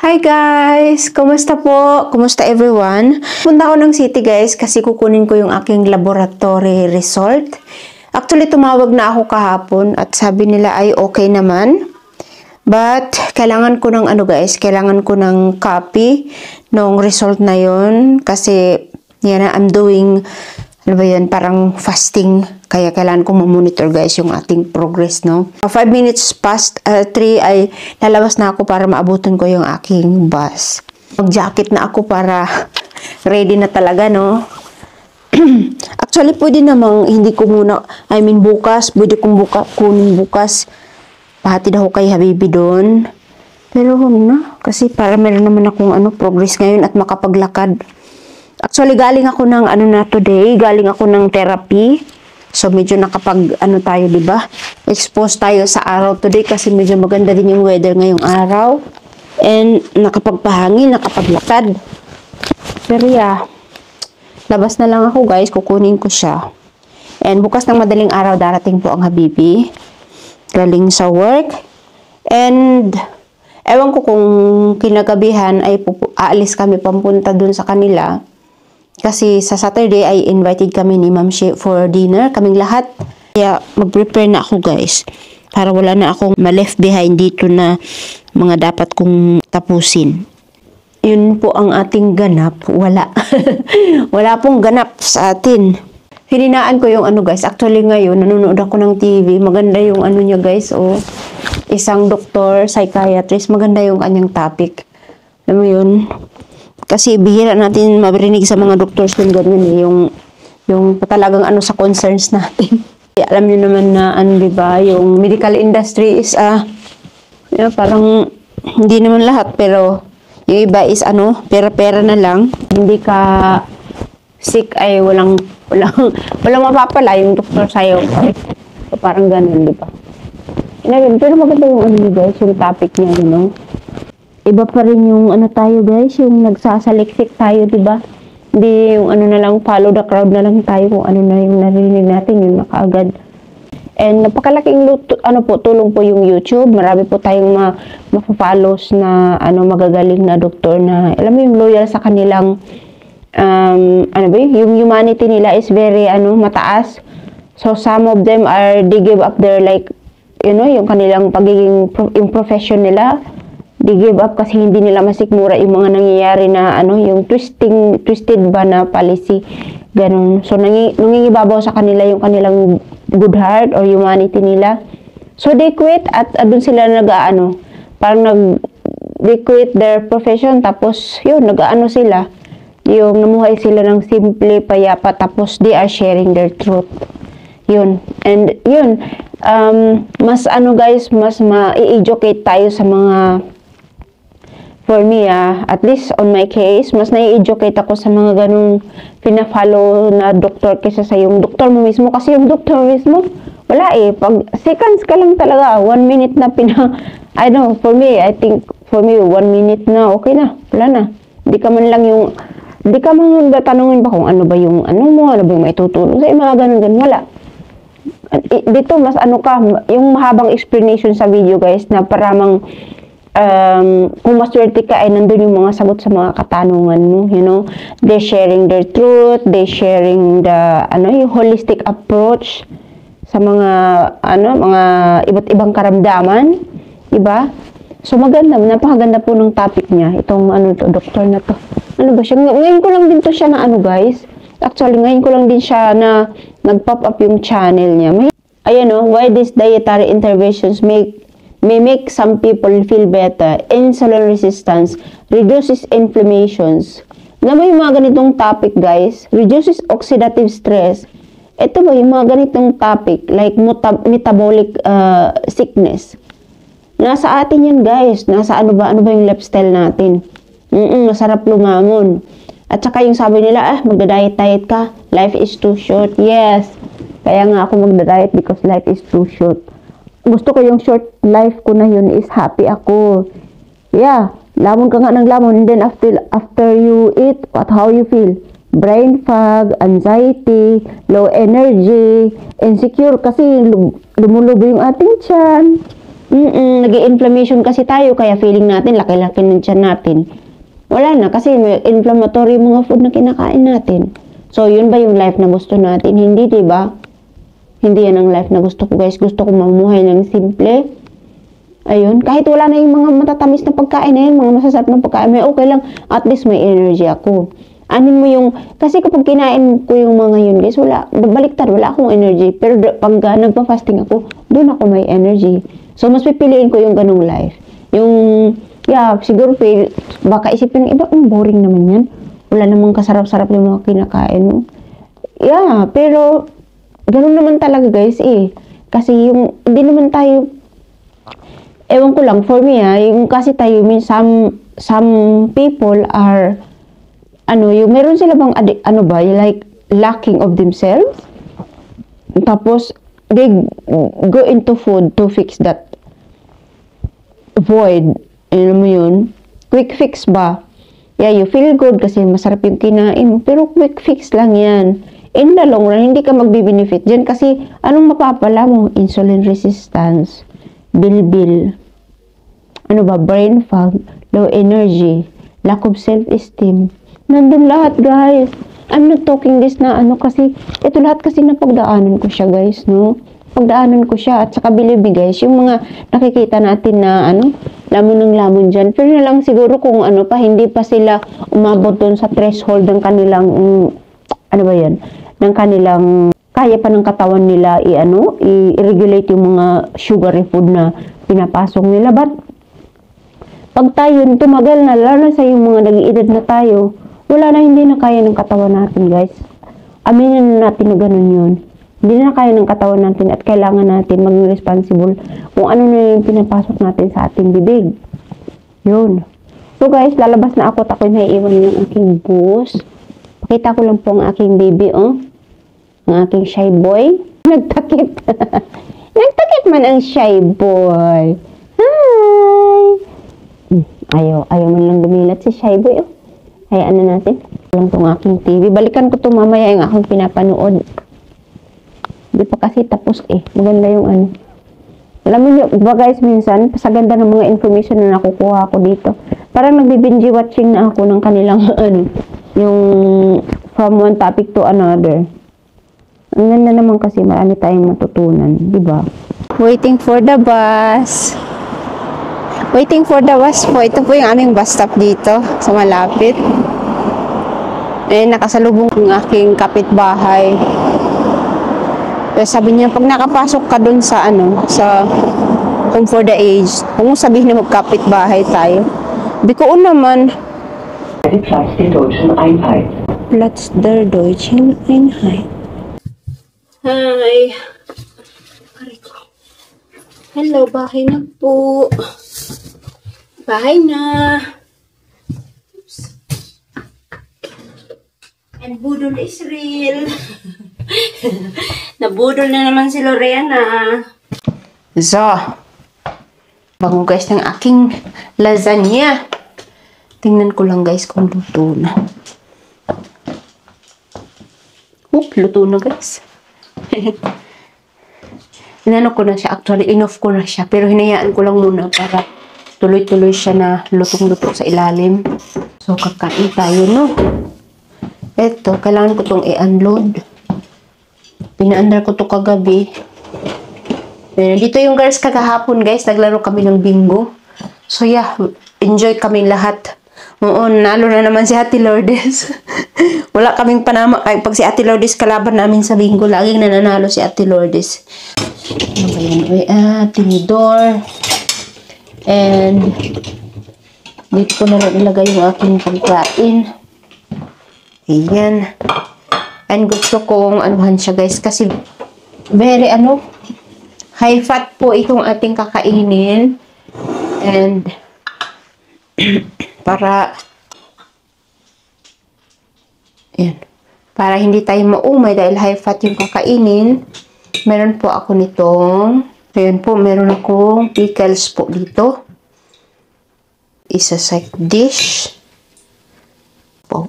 Hi guys! Kumusta po? Kumusta everyone? Punta ako ng city guys kasi kukunin ko yung aking laboratory result. Actually, tumawag na ako kahapon at sabi nila ay okay naman. But, kailangan ko ng kailangan ko ng copy ng result na yon kasi yan I'm doing parang fasting. Kaya kailangan ko ma-monitor guys yung ating progress, no? 5 minutes past 3 ay lalabas na ako para maabutin ko yung aking bus. Mag-jacket na ako para ready na talaga, no? Actually, pwede namang hindi ko muna, bukas, pwede kong kunin bukas. Pahatid ako kay Habibi doon. Pero na, kasi para meron naman akong progress ngayon at makapaglakad. Actually, galing ako ng today, galing ako ng therapy. So, medyo nakapag, tayo, diba? Expose tayo sa araw today kasi medyo maganda din yung weather ngayong araw. And, nakapagpahangin, nakapaglakad. Pero yeah, labas na lang ako guys, kukunin ko siya. And, bukas ng madaling araw, darating po ang Habibi. Galing sa work. And, ewan ko kung kinagabihan ay aalis kami pampunta dun sa kanila. Kasi sa Saturday ay invited kami ni Ma'am She for dinner, kaming lahat. Kaya mag-prepare na ako guys, para wala na akong ma-left behind dito na mga dapat kong tapusin. Yun po ang ating ganap, wala. Wala pong ganap sa atin. Hininaan ko yung guys, actually ngayon nanonood ako ng TV, maganda yung niya guys, isang doktor, psychiatrist, maganda yung kanyang topic. Alam mo yun? Kasi bihira natin marinig sa mga doctors yung ganyan yung talagang sa concerns natin. Alam niyo naman na diba, yung medical industry is parang hindi naman lahat pero yung iba is pera-pera na lang. Hindi ka sick ay walang mapapala yung doktor sa'yo. So, parang ganun, diba? Pero maganda yung guys, yung topic niya, Iba pa rin yung tayo guys, yung nagsasaliksik tayo, diba? Hindi yung na lang, follow the crowd na lang tayo kung na yung narinig natin, yun na kaagad. And napakalaking tulong po yung YouTube. Marami po tayong ma-follows na magagaling na doktor na, alam mo yung loyal sa kanilang, yung humanity nila is very, mataas. So, some of them they give up their yung kanilang pagiging, yung profession nila. They give up kasi hindi nila masikmura yung mga nangyayari na yung twisted ba na policy, ganun. So nangingibabaw sa kanila yung kanilang good heart or humanity nila. So they quit at doon sila they quit their profession tapos yun sila. Yung namuhay sila ng simple, payapa, tapos they are sharing their truth. Yun. And yun, mas guys, mas ma-educate tayo sa mga. For me, at least on my case, mas nai-educate ako sa mga ganung pina-follow na doktor kaysa sa yung doktor mo mismo. Kasi yung doktor mo mismo, wala Pag seconds ka lang talaga, 1 minute na for me, I think, 1 minute na, okay na, wala na. Hindi ka man tanungin ba kung ano ba yung mo, ano ba yung maitutulong sa mga ganun, wala. Dito, mas yung mahabang explanation sa video guys, na paramang, kung maswerte ka ay nandun yung mga sagot sa mga katanungan mo, they're sharing their truth, they're sharing the yung holistic approach sa mga mga iba't ibang karamdaman, diba? So maganda, napakaganda po ng topic niya, itong doktor na to. Ba siya? Ngayon ko lang din to siya na guys. Actually, ngayon ko lang din siya na nag-pop up yung channel niya. Ayan why these dietary interventions may make some people feel better. Insulin resistance reduces inflammations. Naman yung mga ganitong topic guys, reduces oxidative stress. Ito ba yung mga ganitong topic like metabolic sickness. Nasa atin yan guys. Nasa ano ba yung lifestyle natin. Masarap lumamon. At saka yung sabi nila, magda-diet ka. Life is too short. Yes. Kaya nga ako magda-diet because life is too short. Gusto ko yung short life ko na yun is happy ako. Yeah, lamon ka nga ng lamon and then after you eat, how you feel? Brain fog, anxiety, low energy, insecure kasi lumulubo yung ating tiyan. Nag-inflammation kasi tayo, kaya feeling natin, laki-laki ng tiyan natin. Wala na, kasi may inflammatory mga food na kinakain natin. So, yun ba yung life na gusto natin? Hindi, diba? Hindi yan ang life na gusto ko, guys. Gusto ko mamuhay ng simple. Ayun, kahit wala na yung mga matatamis na pagkain na yun, mga masasarap na pagkain, may okay lang. At least may energy ako. Anin mo yung, kasi kapag kinain ko yung mga yun, guys, wala, baliktad, wala akong energy. Pero pag nagpa-fasting ako, doon ako may energy. So, mas pipiliin ko yung ganong life. Yung, yeah, siguro, baka isipin ng iba, boring naman yan. Wala namang kasarap-sarap yung mga kinakain mo. Yeah, pero, ganun naman talaga, guys, eh. Kasi yung, hindi naman tayo, ewan ko lang, for me, yung kasi tayo, some people are, yung meron sila bang, like, lacking of themselves. Tapos, they go into food to fix that void. Alam mo yun? Quick fix ba? Yeah, you feel good kasi masarap yung kinain mo. Pero quick fix lang yan. In the long run, hindi ka magbe-benefit dyan kasi anong mapapala mo? Insulin resistance, bilbil, brain fog, low energy, lack of self-esteem. Nandun lahat, guys. I'm not talking this na kasi, ito lahat kasi napagdaanan ko siya, guys, no? Pagdaanan ko siya, at saka believe me, guys, yung mga nakikita natin na, lamon ng lamon dyan. Pero na lang siguro kung hindi pa sila umabot doon sa threshold ng kanilang, ng kanilang, kaya pa ng katawan nila, i-regulate yung mga sugary food na pinapasok nila. But, pag tayo tumagal na, lalo sa yung mga nag-iedad na tayo, wala na, hindi na kaya ng katawan natin, guys. Aminin na natin na ganun yun. Hindi na kaya ng katawan natin at kailangan natin maging responsible kung ano na yung pinapasok natin sa ating bibig. Yun. So, guys, lalabas na ako at ako'y naiiwan yung aking bus. Pakita ko lang po ang aking baby, Ang aking shy boy. Nagtakip. Nagtakip man ang shy boy. Hi! Ayaw man lang dumilat si shy boy, Hayaan na natin. Lang tong aking TV. Balikan ko to mamaya yung aking pinapanood. Di pa kasi tapos Maganda yung Alam mo ba, guys, minsan, sa ganda ng mga information na nakukuha ko dito. Parang nagbi-binge watching na ako ng kanilang yung from one topic to another. Ang ganda naman kasi marami tayong matutunan, di ba? Waiting for the bus. Waiting for the bus po. Ito po yung aming bus stop dito sa malapit. Nakasalubong yung aking kapitbahay. Sabi niya, pag nakapasok ka dun sa sa Home for the Aged, kung sabihin na magkapitbahay tayo. Bikoon naman. Platz der Deutschen Einheit. Platz der Deutschen Einheit. Hi. Hello, bahay na po. Bahay na. Oops. And budol is real. Nabudol na naman si Lorena. So, bango guys ng aking lasagna. Tingnan ko lang guys kung luto na. Luto na guys. Inano ko na siya. Actually, inoff ko na siya. Pero hinayaan ko lang muna para tuloy-tuloy siya na lutong-luto sa ilalim. So, kakain tayo, no? Ito, kailangan ko itong i-unload. Pina-under ko to kagabi. Dito yung girls kagahapon, guys. Naglaro kami ng bingo. So, yeah. Enjoy kami lahat. Oo, nalo na naman si Ate Lourdes. Wala kaming panama. Pag si Ate Lourdes kalaban namin sa bingo, laging nananalo si Ate Lourdes. Ano ba yan? Tinidor. And, dito ko na ilagay yung aking pagkain. Ayan. And gusto kong anuhan siya guys kasi very high fat po itong ating kakainin. And para hindi tayo maumay dahil high fat yung kakainin, meron po ako nitong meron akong pickles po dito. Isa side dish po.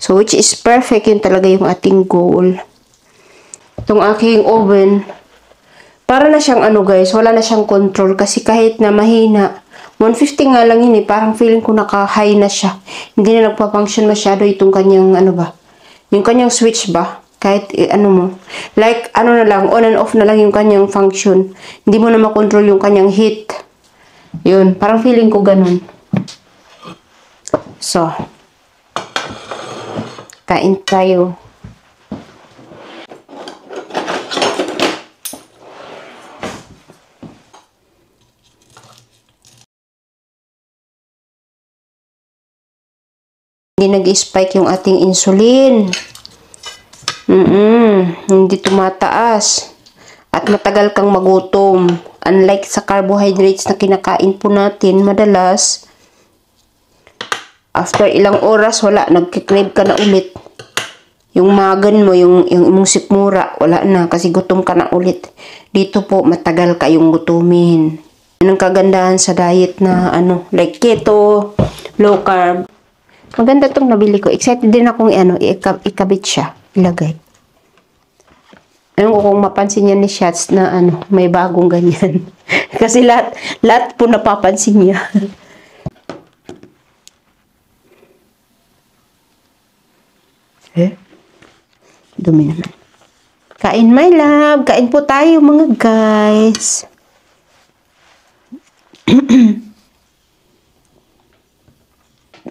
So, which is perfect. Yun talaga yung ating goal. Itong aking oven. para na siyang ano guys, wala na siyang control kasi kahit na mahina, 150 nga lang yun eh, parang feeling ko naka-high na siya. Hindi na nagpa-function masyado itong kanyang ano ba, yung kanyang switch ba, kahit ano mo, like ano na lang, on and off na lang yung kanyang function. Hindi mo na makontrol yung kanyang heat. Yun, parang feeling ko ganun. So, kain tayo. Hindi nag-spike yung ating insulin. Hindi tumataas. At matagal kang magutom. Unlike sa carbohydrates na kinakain po natin, madalas, after ilang oras, wala, nagkikrave ka na ulit. Yung magan mo, yung imong sikmura, wala na, kasi gutom ka na ulit. Dito po, matagal kayong gutumin. Yan ang kagandahan sa diet na, ano, like keto, low carb. Maganda tong nabili ko. Excited din akong ikabit siya. Ilagay. Ayun ko kung mapansin niya ni Shots na may bagong ganyan. Kasi lahat po napapansin niya. Dumi naman. Kain my love. Kain po tayo mga guys.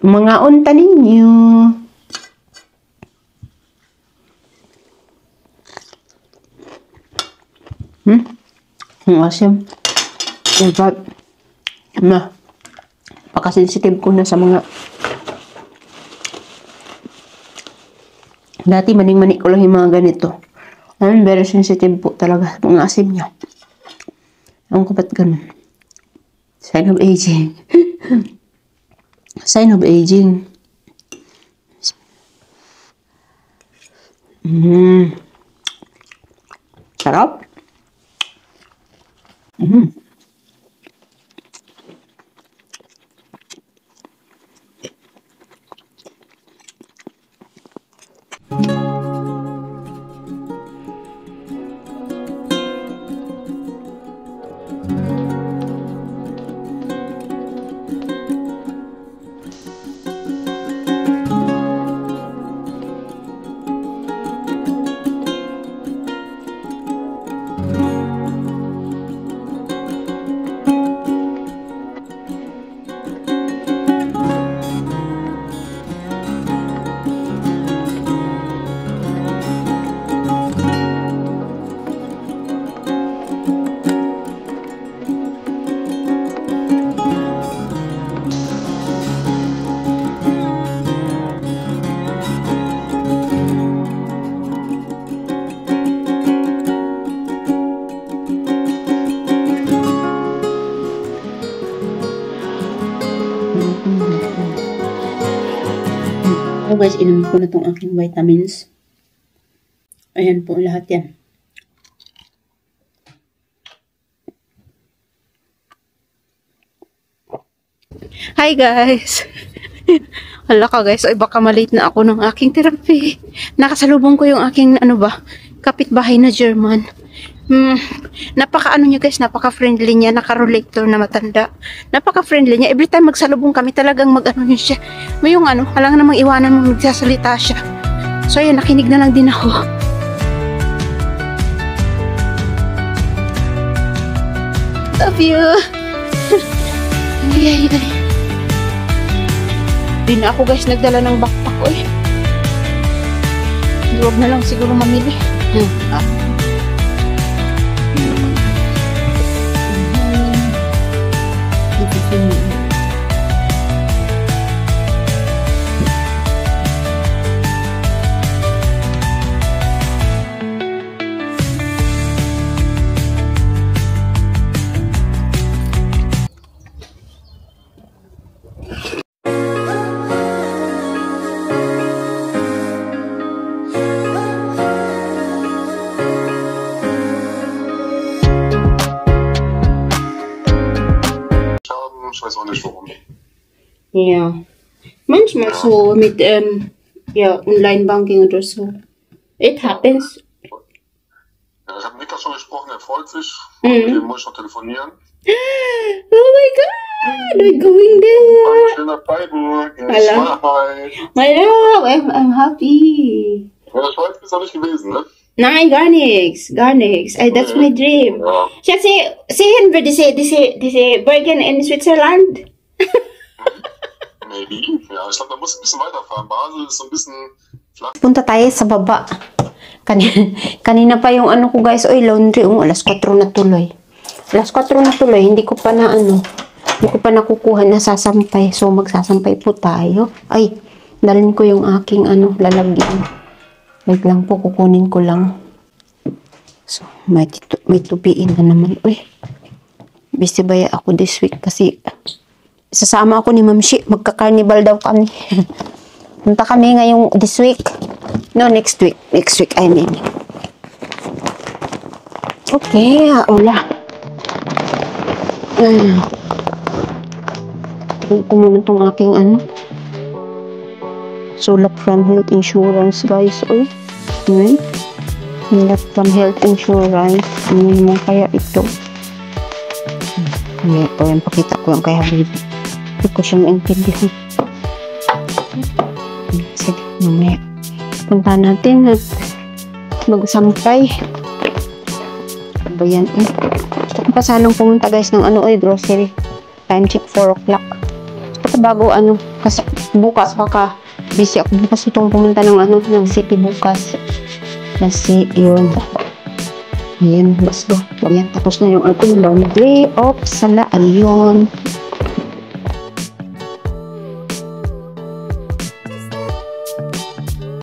Mga unta ninyo. Ang asim. But, pakasensitive ko na sa mga dati maning-manik ko lang yung mga ganito. I'm very sensitive po talaga mga asim niya. Ang kapat ganun. Sign of aging. Sign of aging. Sarap. Ako guys, inumin ko na itong aking vitamins. Ayan po, lahat yan. Hi guys! Hala ka guys, ay baka malate na ako ng aking therapy. Nakasalubong ko yung aking kapitbahay na German. Napaka-ano nyo guys, napaka-friendly niya, naka-rollator na matanda. Napaka-friendly niya. Every time magsalubong kami, talagang mag-ano niya siya. May yung halang namang iwanan mo, magsasalita siya. So ayan, nakinig na lang din ako. Love you! Ay. Di na ako guys nagdala ng backpack ko eh. Huwag na lang siguro mamili. Ich weiß auch nicht warum. Ja. Manchmal so mit Online-Banking oder so. It happens. Ja, ich habe mit Niklas schon gesprochen, er freut sich. Mit dem muss ich noch telefonieren. Oh my God! We're going there! Also schön nach Freiburg. Hallo. My love, I'm happy. Ja, in der Schweiz bist du noch nicht gewesen, ne? Nein, gar nichts. Gar nichts. That's my dream. Ja. Schatzi, sehen wir diese Bergen in Switzerland? Maybe. Ja, ich glaube, da musst du ein bisschen weiterfahren. Basel ist so ein bisschen flach. Punta tayo sa baba. Kanina pa yung ano ko guys, oy laundry, alas 4 na tuloy. Alas 4 na tuloy, hindi ko pa nakukuha na sasampay. So magsasampay po tayo. Ay, dalhin ko yung aking lalagyan. Wait lang po, kukunin ko lang. So, may tupiin na naman. Uy, busy ba ako this week kasi sasama ako ni Ma'am Shi. Magka-carnival daw kami. Punta kami ngayong this week. No, next week. Next week, I mean. Okay, ula. Ito muna itong aking sulat from health insurance, guys. Uy. Sulat from health insurance. Ano mo kaya ito? Ito yung pakita ko yung kay Habibi. Hindi ko siya maintindihan. Sige, mamaya. Punta natin at magsampay. Ba yan? Gusto ko pa sanang pumunta guys ng grocery. Time check 4 o'clock. Gusto ko bago kasi bukas baka busy ako bukas itong pumunta ng city bukas. Kasi yun. Ayan, let's go. Ayan, tapos na yung ating laundry. Oops, sala, ayun.